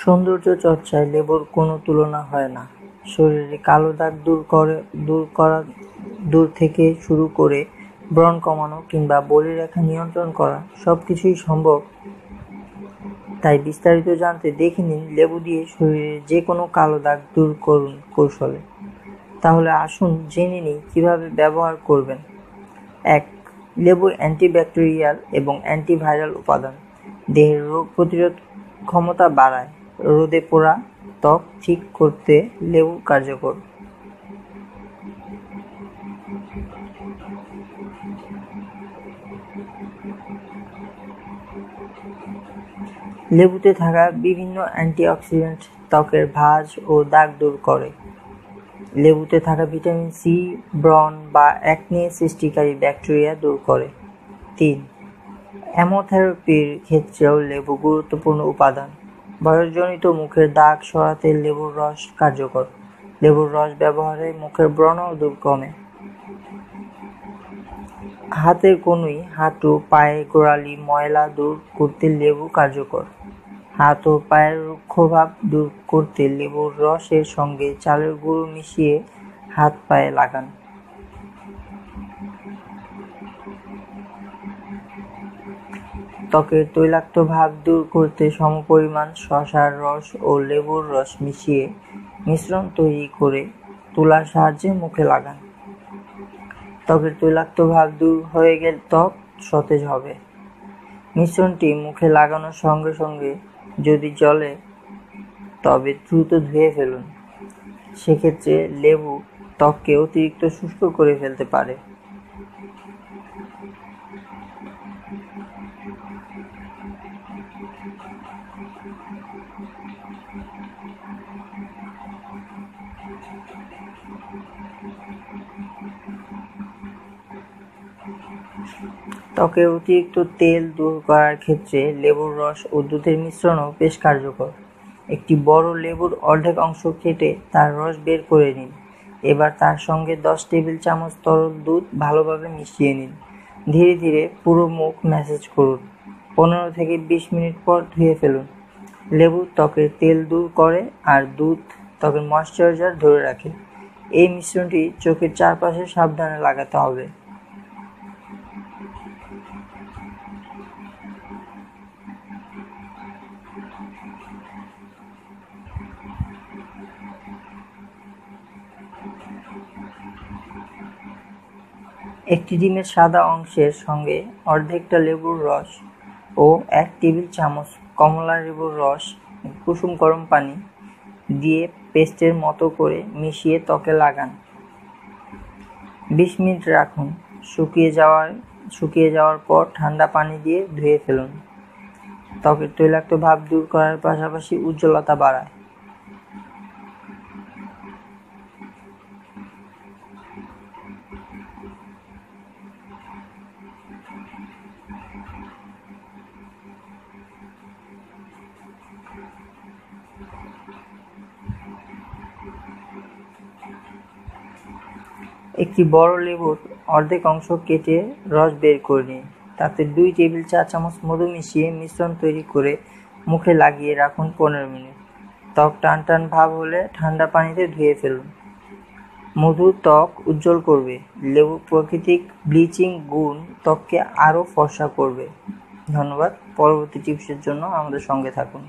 সৌন্দর্য চর্চায় লেবুর কোনো তুলনা হয় না। শরীরে কালো দাগ দূর থেকে শুরু করে ব্রণ কমানো কিংবা বলিরেখা নিয়ন্ত্রণ করা সবকিছুই সম্ভব। তাই বিস্তারিত জানতে দেখে নিন লেবু দিয়ে শরীরে যে কোনো কালো দাগ দূর করুন কৌশলে। তাহলে আসুন জেনে নিই কিভাবে ব্যবহার করবেন। 1. লেবু অ্যান্টিব্যাকটেরিয়াল এবং অ্যান্টিভাইরাল উপাদান। দেহের রোগ প্রতিরোধ ক্ষমতা বাড়ায়। রোদে পোড়া ত্বক ঠিক করতে লেবু কার্যকর। লেবুতে থাকা বিভিন্ন অ্যান্টিঅক্সিডেন্ট ত্বকের ভাঁজ ও দাগ দূর করে। লেবুতে থাকা ভিটামিন সি ব্রণ বা অ্যাকনে সৃষ্টিকারী ব্যাকটেরিয়া দূর করে। 3. অ্যামোথেরাপির ক্ষেত্রেও লেবু গুরুত্বপূর্ণ উপাদান। বয়সজনিত মুখের দাগ সরাতে লেবুর রস কার্যকর। লেবুর রস ব্যবহারে মুখের ব্রণ দূর কমে। হাতের কনুই, হাঁটু, পায়ে গোড়ালি ময়লা দূর করতে লেবু কার্যকর। হাত ও পায়ের রুক্ষভাব দূর করতে লেবুর রসের সঙ্গে চালের গুঁড়ো মিশিয়ে হাত পায়ে লাগান। ত্বকের তৈলাক্ত ভাব দূর করতে সমপরিমাণ শসার রস ও লেবুর রস মিশিয়ে মিশ্রণ তৈরি করে তুলার সাহায্যে মুখে লাগান। ত্বকের তৈলাক্ত ভাব দূর হয়ে গেলে ত্বক সতেজ হবে। মিশ্রণটি মুখে লাগানোর সঙ্গে সঙ্গে যদি জ্বলে তবে দ্রুত ধুয়ে ফেলুন। সেক্ষেত্রে লেবু ত্বককে অতিরিক্ত শুষ্ক করে ফেলতে পারে। ত্বকের অতিরিক্ত তেল দূর করার ক্ষেত্রে লেবুর রস ও দুধের মিশ্রণও বেশ কার্যকর। একটি বড় লেবুর অর্ধেক অংশ কেটে তার রস বের করে নিন। এবার তার সঙ্গে 10 টেবিল চামচ তরল দুধ ভালোভাবে মিশিয়ে নিন। ধীরে ধীরে পুরো মুখ ম্যাসাজ করুন। 15 থেকে 20 মিনিট পর ধুয়ে ফেলুন। লেবু ত্বকের তেল দূর করে আর দুধ ত্বকের ময়েশ্চারাইজার ধরে রাখে। এই মিশ্রণটি চোখের চারপাশে সাবধানে লাগাতে হবে। একটি ডিমের সাদা অংশের সঙ্গে অর্ধেকটা লেবুর রস ও 1 টেবিল চামচ কমলা লেবুর রস কুসুম গরম পানি দিয়ে পেস্টের মতো করে মিশিয়ে ত্বকে লাগান। 20 মিনিট রাখুন। শুকিয়ে যাওয়ার পর ঠান্ডা পানি দিয়ে ধুয়ে ফেলুন। ত্বকের তৈলাক্ত ভাব দূর করার পাশাপাশি উজ্জ্বলতা বাড়ায়। একটি বড় লেবুর অর্ধেক অংশ কেটে রস বের করে নিন। তাতে 2 টেবিল চা চামচ মধু মিশিয়ে মিশ্রণ তৈরি করে মুখে লাগিয়ে রাখুন 15 মিনিট। ত্বক টান টান ভাব হলে ঠান্ডা পানিতে ধুয়ে ফেলুন। মধু ত্বক উজ্জ্বল করবে। লেবুর প্রাকৃতিক ব্লিচিং গুণ ত্বককে আরও ফর্সা করবে। ধন্যবাদ। পরবর্তী টিপসের জন্য আমাদের সঙ্গে থাকুন।